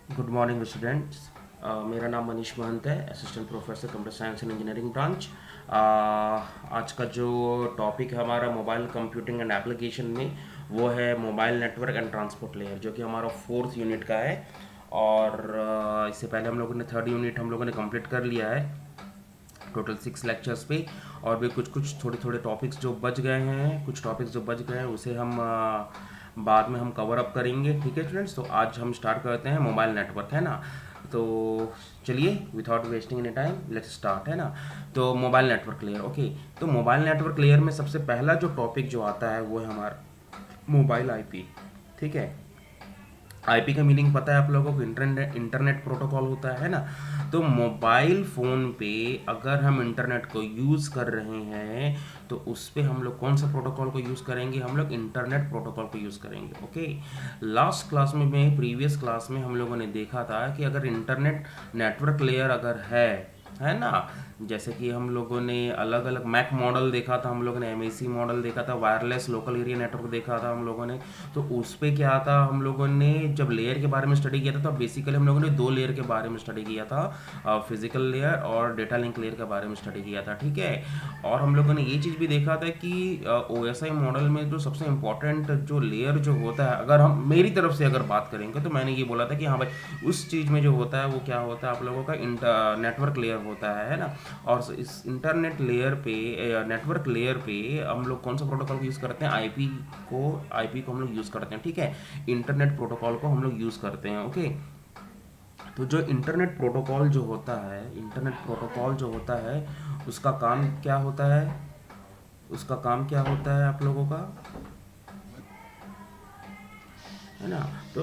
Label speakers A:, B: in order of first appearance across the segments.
A: Good morning students. मेरा नाम मनीष महंत है, assistant professor computer science and engineering branch. आज का जो टॉपिक है हमारा मोबाइल कंप्यूटिंग एंड एप्लीकेशन में, वो है mobile network and transport layer, जो कि हमारा फोर्थ यूनिट का है। और इससे पहले हम लोगों ने थर्ड यूनिट हम लोगों ने कंप्लीट कर लिया है, टोटल 6 लेक्चर्स पे। और भी कुछ कुछ थोड़े थोड़े टॉपिक्स जो बच गए हैं, कुछ टॉपिक्स जो बच गए हैं उसे हम बाद में हम कवर अप करेंगे। ठीक है स्टूडेंट्स, तो आज हम स्टार्ट करते हैं मोबाइल नेटवर्क, है ना। तो चलिए, without wasting any time let's start, है ना। तो मोबाइल नेटवर्क लेयर, ओके। तो मोबाइल नेटवर्क लेयर में सबसे पहला जो टॉपिक जो आता है वो है हमारा मोबाइल आईपी। ठीक है, आईपी का मीनिंग पता है आप लोगों को, इंटरनेट इंटरनेट प्रोटोकॉल होता है ना। तो मोबाइल फ़ोन पे अगर हम इंटरनेट को यूज़ कर रहे हैं तो उस पे हम लोग कौन सा प्रोटोकॉल को यूज़ करेंगे, हम लोग इंटरनेट प्रोटोकॉल को यूज़ करेंगे। ओके, लास्ट क्लास में प्रीवियस क्लास में हम लोगों ने देखा था कि अगर इंटरनेट नेटवर्क लेयर अगर है ना, जैसे कि हम लोगों ने अलग अलग मैक मॉडल देखा था, हम लोगों ने एमएसी मॉडल देखा था, वायरलेस लोकल एरिया नेटवर्क देखा था हम लोगों ने। तो उस पे क्या था, हम लोगों ने जब लेयर के बारे में स्टडी किया था तो बेसिकली हम लोगों ने दो लेयर के बारे में स्टडी किया था, फिजिकल लेयर और डेटा लिंक लेयर के बारे में स्टडी किया था। ठीक है, और हम लोगों ने ये चीज़ भी देखा था कि ओएसआई मॉडल में जो सबसे इम्पोर्टेंट जो लेयर जो होता है, अगर हम मेरी तरफ से अगर बात करेंगे तो मैंने ये बोला था कि हाँ भाई, उस चीज़ में जो होता है वो क्या होता है, आप लोगों का नेटवर्क लेयर होता है ना। और इस इंटरनेट लेयर पे, नेटवर्क लेयर पे हम लोग कौन सा प्रोटोकॉल यूज़ करते हैं, आईपी को हम लोग यूज़ करते हैं। ठीक है, इंटरनेट प्रोटोकॉल को हम लोग यूज़ करते हैं। ओके, तो जो इंटरनेट प्रोटोकॉल जो होता है उसका काम क्या होता है, उसका काम क्या होता है आप लोगों का, है ना। तो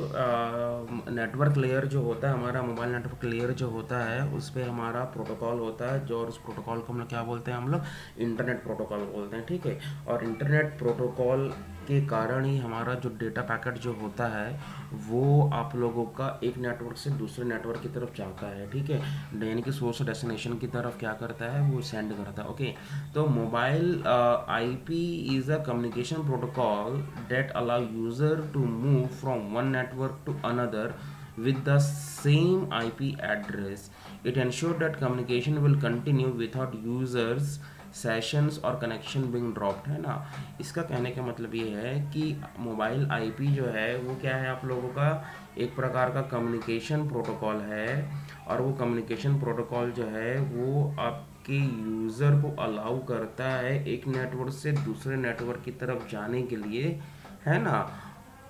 A: नेटवर्क लेयर जो होता है, हमारा मोबाइल नेटवर्क लेयर जो होता है उस पे हमारा प्रोटोकॉल होता है जो, और उस प्रोटोकॉल को हम लोग क्या बोलते हैं, हम लोग इंटरनेट प्रोटोकॉल बोलते हैं। ठीक है, और इंटरनेट प्रोटोकॉल के कारण ही हमारा जो डेटा पैकेट जो होता है वो आप लोगों का एक नेटवर्क से दूसरे नेटवर्क की तरफ जाता है। ठीक है, यानी कि सोर्स और डेस्टिनेशन की तरफ क्या करता है, वो सेंड करता है। ओके, तो mobile IP is a communication protocol that allow user to move from one network to another with the same IP address. It ensures that communication will continue without users sessions और connection Bing dropped, है ना। इसका कहने का मतलब ये है कि मोबाइल आईपी जो है वो क्या है, आप लोगों का एक प्रकार का कम्युनिकेशन प्रोटोकॉल है। और वो कम्युनिकेशन प्रोटोकॉल जो है वो आपके यूज़र को अलाउ करता है एक नेटवर्क से दूसरे नेटवर्क की तरफ जाने के लिए, है ना,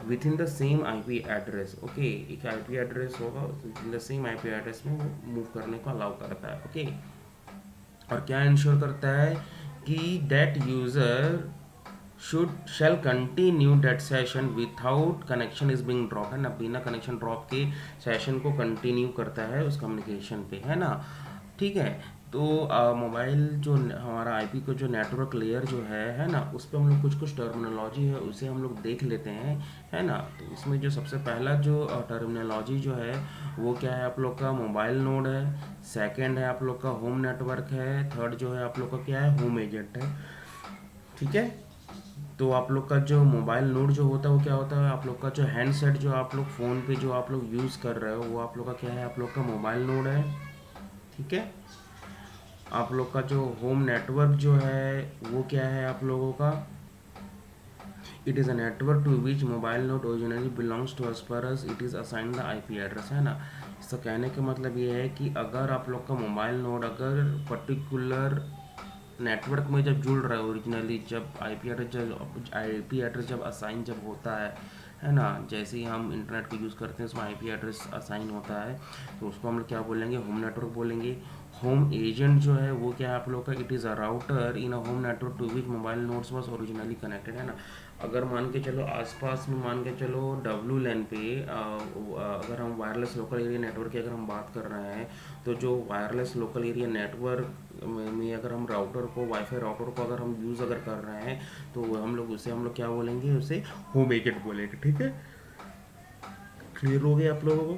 A: with in the same IP address. Okay, एक आईपी एड्रेस होगा, with in the same IP address में वो मूव करने को अलाउ करता है। ओके, और क्या इंश्योर करता है कि that user should shall continue that session without connection is being drop, है ना, बिना कनेक्शन ड्रॉप के सेशन को कंटिन्यू करता है उस कम्युनिकेशन पे, है ना। ठीक है, तो मोबाइल जो हमारा आईपी को जो नेटवर्क लेयर जो है ना, उस पर हम लोग कुछ कुछ टर्मिनोलॉजी है उसे हम लोग देख लेते हैं, है ना। तो इसमें जो सबसे पहला जो टर्मिनोलॉजी जो है वो क्या है, आप लोग का मोबाइल नोड है। सेकंड है आप लोग का होम नेटवर्क है। थर्ड जो है आप लोग का क्या है, होम एजेंट है। ठीक है, तो आप लोग का जो मोबाइल नोड जो होता है वो क्या होता है, आप लोग का जो हैंडसेट जो आप लोग फ़ोन पे जो आप लोग यूज़ कर रहे हो वो आप लोग का क्या है, आप लोग का मोबाइल नोड है। ठीक है, आप लोग का जो होम नेटवर्क जो है वो क्या है आप लोगों का, it is a network to which mobile node originally belongs to as per as it is assign the IP address, है ना। इसका कहने का मतलब ये है कि अगर आप लोग का मोबाइल नोड अगर पर्टिकुलर नेटवर्क में जब जुड़ रहा है ओरिजिनली, जब आईपी एड्रेस जब असाइन जब होता है ना, जैसे ही हम इंटरनेट को यूज़ करते हैं उसमें आईपी एड्रेस असाइन होता है, तो उसको हम लोग क्या बोलेंगे, होम नेटवर्क बोलेंगे। होम एजेंट जो है वो क्या है आप लोग का, it is a router in a home network to which mobile nodes was originally connected, है ना। अगर मान के चलो आसपास में मान के चलो डब्लू लैन पे अगर हम वायरलेस लोकल एरिया नेटवर्क की अगर हम बात कर रहे हैं, तो जो वायरलेस लोकल एरिया नेटवर्क में अगर हम राउटर को, वाईफाई राउटर को अगर हम यूज़ अगर कर रहे हैं तो हम लोग क्या बोलेंगे, उसे होम एजेंट बोलेंगे। ठीक है, क्लियर हो गया आप लोगों को।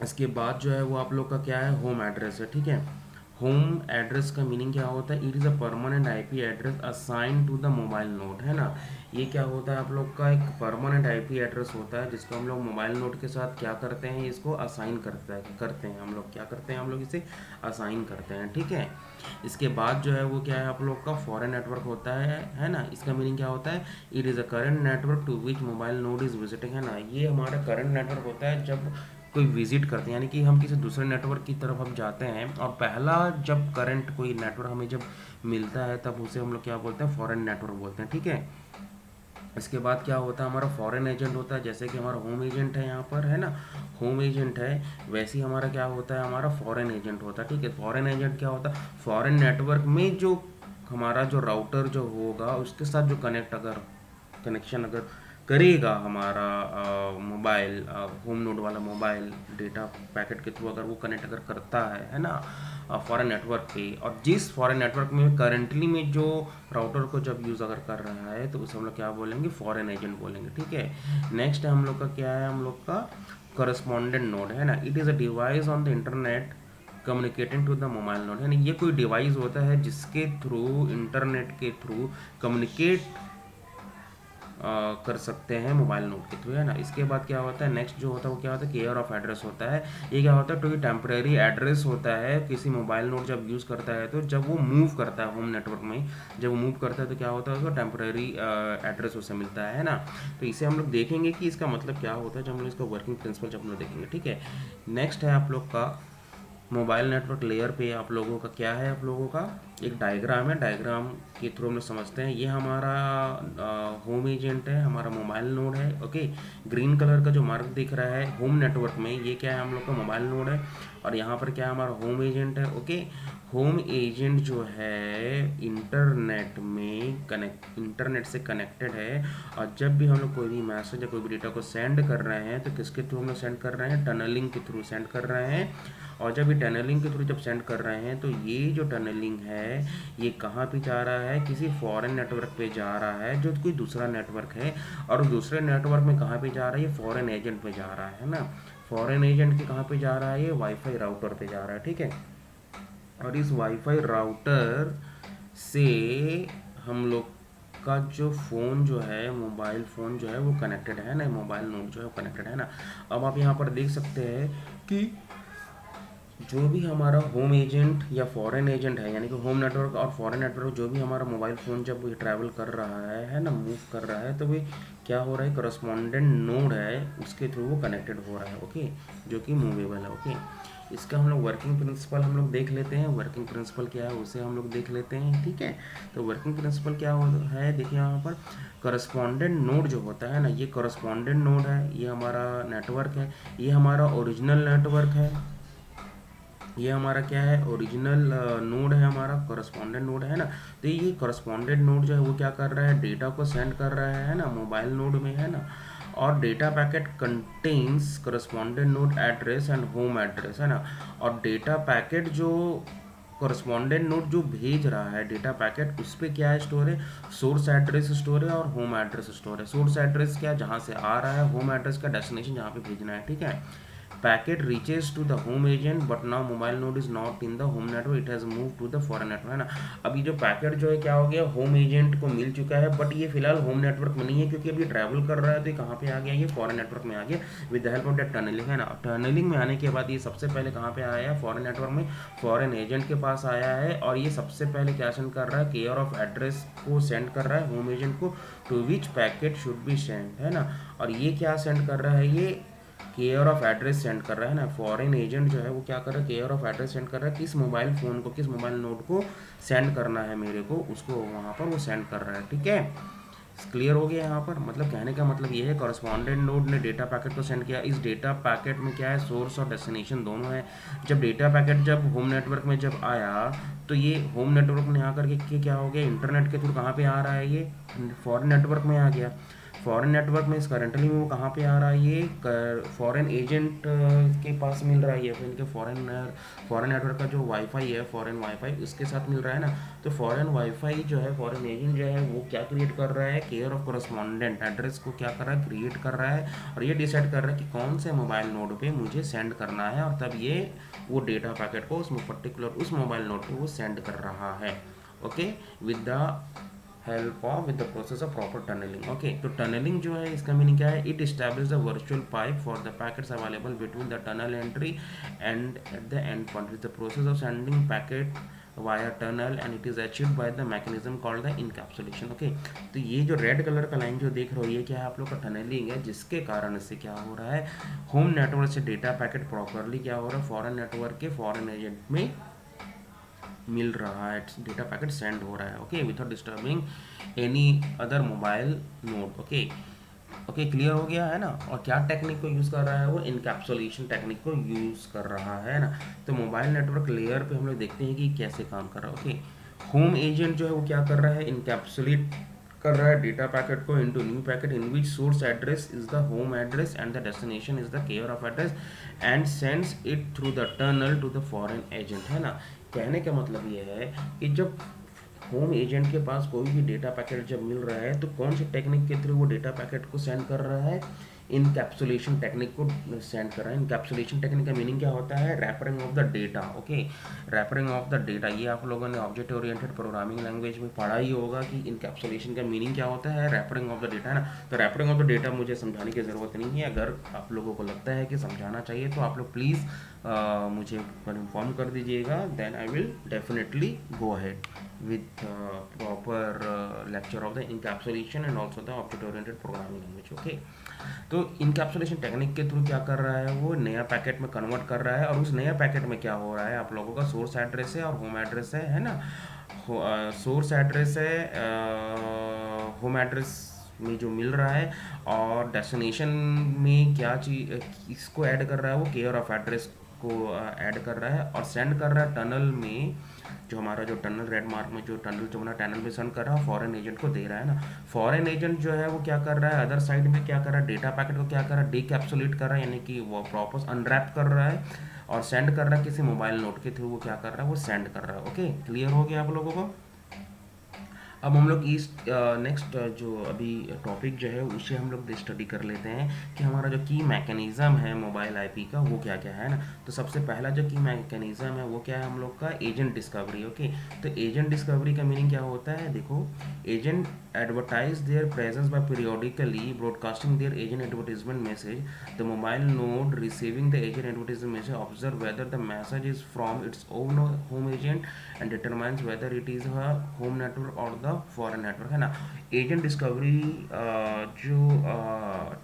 A: इसके बाद जो है वो आप लोग का क्या है, होम एड्रेस है। ठीक है, होम एड्रेस का मीनिंग क्या होता है? It is a permanent IP address assign to the mobile node, है ना। ये क्या होता है आप लोग का? एक परमानेंट आईपी एड्रेस होता है जिसको हम लोग मोबाइल नोड के साथ क्या करते हैं, इसको असाइन करते हैं हम लोग, क्या करते हैं हम लोग, इसे असाइन करते हैं, ठीक है। इसके बाद जो है वो क्या है आप लोग का? फॉरेन नेटवर्क होता है ना। इसका मीनिंग क्या होता है? It is a current network to which mobile node is visiting, है ना। ये हमारा करंट नेटवर्क होता है जब कोई विजिट करते हैं, यानी कि हम किसी दूसरे नेटवर्क की तरफ हम जाते हैं, और पहला जब करंट कोई नेटवर्क हमें जब मिलता है तब उसे हम लोग क्या बोलते हैं? फॉरेन नेटवर्क बोलते हैं, ठीक है। इसके बाद क्या होता है? हमारा फॉरेन एजेंट होता है, जैसे कि हमारा होम एजेंट है यहाँ पर, है ना। होम एजेंट है, वैसे ही हमारा क्या होता है? हमारा फॉरेन एजेंट होता है, ठीक है। फॉरेन एजेंट क्या होता है? फॉरेन नेटवर्क में जो हमारा जो राउटर जो होगा उसके साथ जो कनेक्शन अगर करेगा हमारा मोबाइल, होम नोड वाला मोबाइल डेटा पैकेट के थ्रू अगर वो कनेक्ट अगर करता है ना, फॉरेन नेटवर्क पे, और जिस फॉरेन नेटवर्क में करंटली में जो राउटर को जब यूज़ अगर कर रहा है तो उसे हम लोग क्या बोलेंगे? फॉरेन एजेंट बोलेंगे, ठीक है। नेक्स्ट है हम लोग का क्या है? हम लोग का करस्पॉन्डेंट नोड, है ना। It is a device on the internet communicating to the mobile node, है ना। ये कोई डिवाइस होता है जिसके थ्रू, इंटरनेट के थ्रू कम्युनिकेट कर सकते हैं मोबाइल नोड के थ्रू, है ना। इसके बाद क्या होता है? नेक्स्ट जो होता है वो क्या होता है? केयर ऑफ एड्रेस होता है। ये क्या होता है? तो ये टेम्परेरी एड्रेस होता है किसी मोबाइल नोड जब यूज़ करता है, तो जब वो मूव करता है होम नेटवर्क में, जब वो मूव करता है तो क्या होता है? उसको टेम्परेरी एड्रेस उससे मिलता है ना। तो इसे हम लोग देखेंगे कि इसका मतलब क्या होता है जब हम लोग इसका वर्किंग प्रिंसिपल जब हम लोग देखेंगे, ठीक है। नेक्स्ट है आप लोग का मोबाइल नेटवर्क लेयर पे आप लोगों का क्या है? आप लोगों का एक डायग्राम है, डायग्राम के थ्रू हम लोग समझते हैं। ये हमारा होम एजेंट है, हमारा मोबाइल नोड है, ओके। ग्रीन कलर का जो मार्क दिख रहा है होम नेटवर्क में, ये क्या है? हम लोग का मोबाइल नोड है। और यहाँ पर क्या है? हमारा होम एजेंट है, ओके। होम एजेंट जो है इंटरनेट से कनेक्टेड है, और जब भी हम लोग कोई भी मैसेज या कोई भी डेटा को सेंड कर रहे हैं तो किसके थ्रू हम लोग सेंड कर रहे हैं? टनलिंग के थ्रू सेंड कर रहे हैं। और जब ये टनलिंग के थ्रू जब सेंड कर रहे हैं तो ये जो टनलिंग है ये कहाँ पे जा रहा है? किसी फॉरेन नेटवर्क पे जा रहा है जो कोई दूसरा नेटवर्क है, और दूसरे नेटवर्क में कहाँ पे जा रहा है? ये फॉरेन एजेंट पे जा रहा है ना। फॉरेन एजेंट के कहाँ पे जा रहा है? ये वाईफाई राउटर पे जा रहा है, ठीक है। और इस वाईफाई राउटर से हम लोग का जो फ़ोन जो है, मोबाइल फ़ोन जो है वो कनेक्टेड है ना, मोबाइल नोड जो है वो कनेक्टेड है ना। अब आप यहाँ पर देख सकते हैं कि जो भी हमारा होम एजेंट या फॉरेन एजेंट है, यानी कि होम नेटवर्क और फॉरेन नेटवर्क, जो भी हमारा मोबाइल फ़ोन जब वो ट्रैवल कर रहा है ना, मूव कर रहा है, तो वो क्या हो रहा है? करस्पॉन्डेंट नोड है उसके थ्रू वो कनेक्टेड हो रहा है, ओके, जो कि मूवेबल है, ओके। इसका हम लोग वर्किंग प्रिंसिपल हम लोग देख लेते हैं। वर्किंग प्रिंसिपल क्या है उसे हम लोग देख लेते हैं, ठीक है। तो वर्किंग प्रिंसिपल क्या है? देखिए यहाँ पर करस्पॉन्डेंट नोड जो होता है ना, ये करस्पॉन्डेंट नोड है, ये हमारा नेटवर्क है, ये हमारा ओरिजिनल नेटवर्क है, ये हमारा क्या है? ओरिजिनल नोड है, हमारा करस्पॉन्डेंट नोड है ना। तो ये करस्पॉन्डेंट नोड जो है वो क्या कर रहा है? डेटा को सेंड कर रहा है ना मोबाइल नोड में, है ना। और data packet contains correspondent node address and home address, है ना। और डेटा पैकेट जो करस्पॉन्डेंट नोड जो भेज रहा है डेटा पैकेट, उस पर क्या है स्टोर है? सोर्स एड्रेस स्टोर है और होम एड्रेस स्टोर है। सोर्स एड्रेस क्या, जहाँ से आ रहा है, होम एड्रेस का डेस्टिनेशन जहाँ पे भेजना है, ठीक है। Packet reaches to the home agent but now mobile node is not in the home network, it has move to the foreign network, है ना। अभी जो पैकेट जो है क्या हो गया? होम एजेंट को मिल चुका है, बट ये फिलहाल होम नेटवर्क में नहीं है क्योंकि अभी ट्रैवल कर रहा है, तो ये कहाँ पे आ गया? ये फॉरेन नेटवर्क में आ गया with the help of that tunneling, है ना। टनलिंग में आने के बाद ये सबसे पहले कहाँ पे आया है? फॉरेन नेटवर्क में, फॉरेन एजेंट के पास आया है, और ये सबसे पहले क्या सेंड कर रहा है? केयर ऑफ एड्रेस को सेंड कर रहा है होम एजेंट को, to which packet should be send, है ना। और ये क्या सेंड कर रहा है? ये केयर ऑफ एड्रेस सेंड कर रहा है ना। फॉरेन एजेंट जो है वो क्या कर रहा है? केयर ऑफ एड्रेस सेंड कर रहा है, किस मोबाइल फ़ोन को, किस मोबाइल नोड को सेंड करना है मेरे को, उसको वहाँ पर वो सेंड कर रहा है, ठीक है। क्लियर हो गया यहाँ पर? मतलब कहने का मतलब ये है, कॉरस्पॉन्डेंट नोड ने डेटा पैकेट को सेंड किया। इस डेटा पैकेट में क्या है? सोर्स और डेस्टिनेशन दोनों है। जब डेटा पैकेट जब होम नेटवर्क में जब आया तो ये होम नेटवर्क में आकर के क्या हो गया? इंटरनेट के थ्रू कहाँ पे आ रहा है? ये फॉरेन नेटवर्क में आ गया। फॉरेन नेटवर्क में इस करंटली में वो कहाँ पे आ रहा है, ये फॉरेन एजेंट के पास मिल रहा है, या फिर इनके फॉरेन नेटवर्क का जो वाईफाई है, फॉरेन वाईफाई उसके साथ मिल रहा है ना। तो फॉरेन वाईफाई जो है, फॉरेन एजेंट जो है वो क्या क्रिएट कर रहा है, केयर ऑफ करस्पॉन्डेंट एड्रेस को क्या कर रहा है, क्रिएट कर रहा है, और ये डिसाइड कर रहा है कि कौन से मोबाइल नोड पे मुझे सेंड करना है, और तब ये वो डेटा पैकेट को उस पर्टिकुलर उस मोबाइल नोड पे वो सेंड कर रहा है। Okay, with the help of with the process of proper tunneling. Okay, तो टनलिंग जो है इसका मीनिंग क्या है, it establish the virtual pipe for the packets available between the tunnel entry and at the end point with the process of sending packet via tunnel and it is achieved by the mechanism called the encapsulation. Okay, तो ये जो red colour का line जो देख रहे हो ये क्या है, आप लोग का टनलिंग है, जिसके कारण से क्या हो रहा है, होम नेटवर्क से डेटा पैकेट प्रॉपरली क्या हो रहा है, फॉरेन नेटवर्क के फॉरेन एजेंट में मिल रहा है, डेटा पैकेट सेंड हो रहा है। Okay, without disturbing any other mobile node. Okay, okay, clear हो गया है ना। और क्या टेक्निक को यूज़ कर रहा है वो, इनकैप्सुलेशन टेक्निक को यूज़ कर रहा है ना। तो मोबाइल नेटवर्क लेयर पे हम लोग देखते हैं कि कैसे काम कर रहा है। ओके, होम एजेंट जो है वो क्या कर रहा है, इनकैप्सुलेट कर रहा है डेटा पैकेट को into new packet in which source address is the home address and the destination is the care of address and sends it through the tunnel to the foreign agent, है ना। कहने का मतलब ये है कि जब होम एजेंट के पास कोई भी डेटा पैकेट जब मिल रहा है तो कौन सी टेक्निक के थ्रू वो डेटा पैकेट को सेंड कर रहा है, इनकैप्सुलेशन टेक्निक को सेंड कर रहा है। इनकैप्सुलेशन टेक्निक का मीनिंग क्या होता है, wrapping of the data. Okay, wrapping of the data, ये आप लोगों ने ऑब्जेक्ट ओरिएंटेड प्रोग्रामिंग लैंग्वेज में पढ़ा ही होगा कि इनकैप्सुलेशन का मीनिंग क्या होता है, रैपरिंग ऑफ द डेटा, है ना। तो रैपरिंग ऑफ द डेटा मुझे समझाने की ज़रूरत नहीं है, अगर आप लोगों को लगता है कि समझाना चाहिए तो आप लोग प्लीज़ मुझे इन्फॉर्म कर दीजिएगा, then I will definitely go ahead with proper lecture of the encapsulation and also the object oriented programming language। okay, तो इनकैप्सुलेशन टेक्निक के थ्रू क्या कर रहा है, वो नया पैकेट में कन्वर्ट कर रहा है, और उस नया पैकेट में क्या हो रहा है, आप लोगों का सोर्स एड्रेस है और होम एड्रेस है ना। सोर्स एड्रेस है, होम एड्रेस में जो मिल रहा है, और डेस्टिनेशन में क्या चीज इसको ऐड कर रहा है, वो केयर ऑफ एड्रेस को ऐड कर रहा है, और सेंड कर रहा है टनल में, जो हमारा जो टनल रेड मार्क में जो टनल जो बना टनल में सेंड कर रहा है, फॉरेन एजेंट को दे रहा है ना। फॉरेन एजेंट जो है वो क्या कर रहा है, अदर साइड में क्या कर रहा है, डेटा पैकेट को क्या कर रहा है, डीकैप्सुलेट कर रहा है, यानी कि वो प्रॉपर अनरैप कर रहा है और सेंड कर रहा है किसी मोबाइल नोट के थ्रू, वो क्या कर रहा है, वो सेंड कर रहा है। ओके, क्लियर हो गया आप लोगों को। अब हम लोग इस नेक्स्ट जो अभी टॉपिक जो है उसे हम लोग स्टडी कर लेते हैं कि हमारा जो की मैकेनिज़्म है मोबाइल आईपी का वो क्या क्या है ना। तो सबसे पहला जो की मैकेनिज़्म है वो क्या है हम लोग का, एजेंट डिस्कवरी। ओके, तो एजेंट डिस्कवरी का मीनिंग क्या होता है, देखो, agent advertise their presence by periodically broadcasting their agent advertisement message. The mobile node receiving the agent advertisement message observe whether the message is from its own home agent and determines whether it is a home network or the foreign network, है ना। Agent discovery जो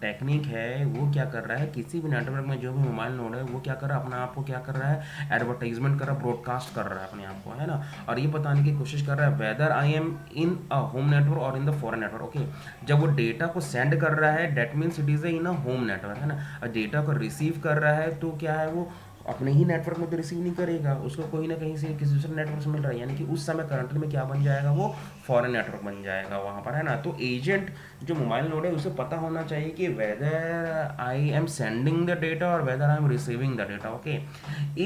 A: technique है वो क्या कर रहा है, किसी भी नेटवर्क में जो भी मोबाइल नोड है वो क्या कर रहा है, अपने आप को क्या कर रहा है, एडवर्टाइजमेंट कर रहा है, ब्रॉडकास्ट कर रहा है अपने आप को, है ना। और ये बताने की कोशिश कर रहा है whether I am in a home network और in the foreign network. Okay, जब वो डेटा को सेंड कर रहा है that means it is in a home network, है ना। और डेटा को रिसीव कर रहा है तो क्या है, वो अपने ही नेटवर्क में तो रिसीव नहीं करेगा, उसको कोई ना कहीं से किसी दूसरे नेटवर्क से मिल रहा है, यानी कि उस समय करंटली में क्या बन जाएगा, वो फॉरेन नेटवर्क बन जाएगा वहाँ पर, है ना। तो एजेंट जो मोबाइल नोड है उसे पता होना चाहिए कि whether I am sending the data और whether I am receiving the data. Okay,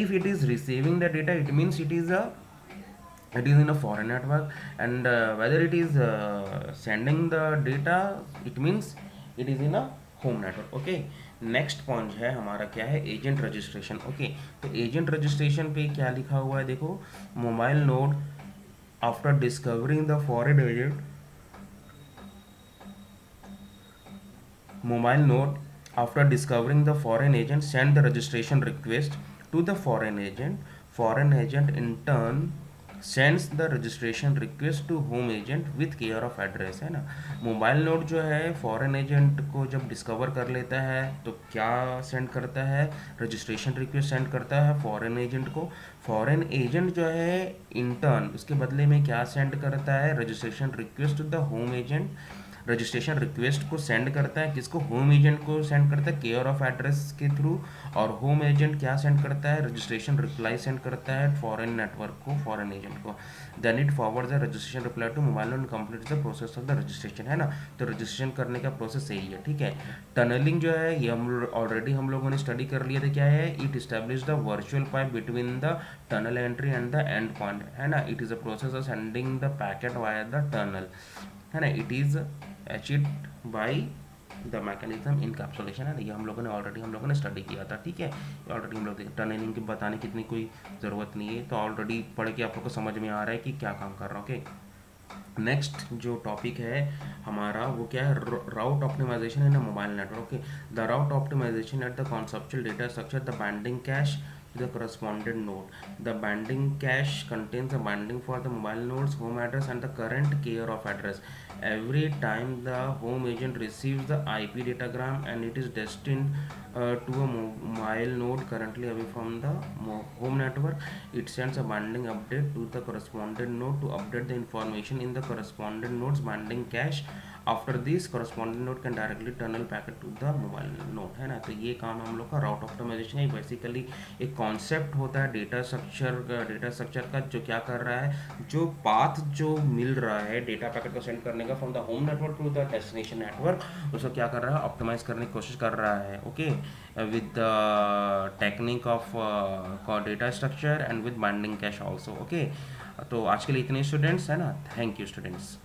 A: if it is receiving the data it means it is in a foreign network, and whether it is sending the data it means it is in a home network। okay, next point है हमारा क्या है, agent registration. Okay, तो agent registration पे क्या लिखा हुआ है, देखो, mobile node after discovering the foreign agent, mobile node after discovering the foreign agent send the registration request to the foreign agent in turn sends the registration request to home agent with care of address, है ना। Mobile node जो है foreign agent को जब discover कर लेता है तो क्या सेंड करता है, रजिस्ट्रेशन रिक्वेस्ट सेंड करता है फॉरेन एजेंट को। फॉरेन एजेंट जो है इंटर्न उसके बदले में क्या सेंड करता है, registration request to the home agent registration request को सेंड करता है किसको, होम एजेंट को सेंड करता है केयर ऑफ एड्रेस के थ्रू, और होम एजेंट क्या सेंड करता है, रजिस्ट्रेशन रिप्लाई सेंड करता है फॉरेन नेटवर्क को, फॉरेन एजेंट को। Then it forward the registration reply to mobile node, complete the process of the registration, है ना। तो रजिस्ट्रेशन करने का प्रोसेस यही है, ठीक है। टनलिंग जो है ये हम ऑलरेडी हम लोगों ने स्टडी कर लिया था, क्या है, it establish the virtual pipe between the tunnel entry and the end point, है ना। It is a process of sending the packet via the tunnel, है ना। It is achieved by the mechanism encapsulation, है ना। ये हम लोगों ने ऑलरेडी हम लोगों ने स्टडी किया था, ठीक है। ऑलरेडी हम लोग टनलिंग की बताने की इतनी कोई ज़रूरत नहीं है, तो ऑलरेडी पढ़ के आप लोग को समझ में आ रहा है कि क्या काम कर रहा हूँ, ओके। नेक्स्ट जो टॉपिक है हमारा वो क्या है, route optimisation in a mobile network, okay. The route optimisation at the conceptual data structure, the binding cache to the corresponding node. The binding cache contains a binding for the mobile node's home address and the current care of address. Every time the home agent receives the IP datagram and it is destined to a mobile node currently away from the home network, it sends a binding update to the corresponding node to update the information in the corresponding node's binding cache. After this corresponding node can directly tunnel packet to the mobile node, है ना। तो ये काम हम लोग का राउट optimisation है। Basically एक कॉन्सेप्ट होता है डेटा स्ट्रक्चर का, जो क्या कर रहा है, जो पाथ जो मिल रहा है डेटा पैकेट को सेंड करने का from the home network to the destination network, उसको क्या कर रहा है, ऑप्टिमाइज करने की कोशिश कर रहा है, okay, with the technique of data structure and with binding cash also, okay. तो आज के लिए इतने स्टूडेंट्स, है ना। Thank you students.